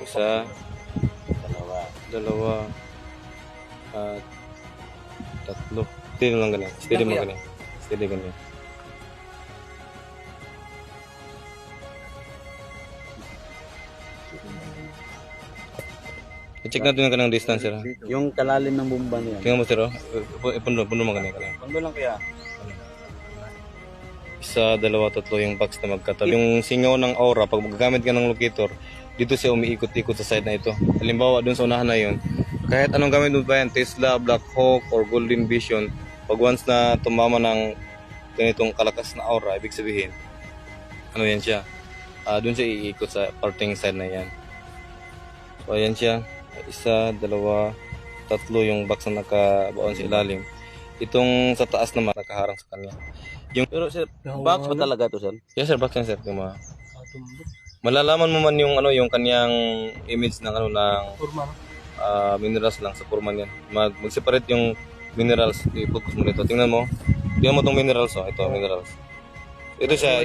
Isa, dalawa, at tatlo. Steady lang ganyan. Steady mo ganyan. Steady ganyan. I-check natin yung kanang distance, sir. Yung kalalim ng bomba niya. Tingnan mo, sir. Pundo mo ganyan. Ano lang kaya? Isa, dalawa, tatlo yung box na magkatabi. Yung singaw ng aura, pag magagamit ka ng locator, dito siya umiikot-ikot sa side na ito. Halimbawa, dun sa unahan na yun, kahit anong gamit mo ba yan, Tesla, Black Hawk, or Golden Vision, pag once na tumama ng ganitong kalakas na aura, ibig sabihin, ano yan siya? Dun siya iikot sa parting side na yan. So, ayan siya. Isa, dalawa, tatlo yung box na nakabaon sa ilalim. Itong sa taas naman, nakaharang sa kanya. Pero sir, box ba talaga to sir? Yes sir, box yan sir. Malalaman mo man yung ano yung kanyang image ng ano ng minerals lang sa forma niyan. Mag-separate yung minerals, i-focus mo nito. Tingnan mo. Tingnan mo tong minerals, oh. Ito minerals. Ito siya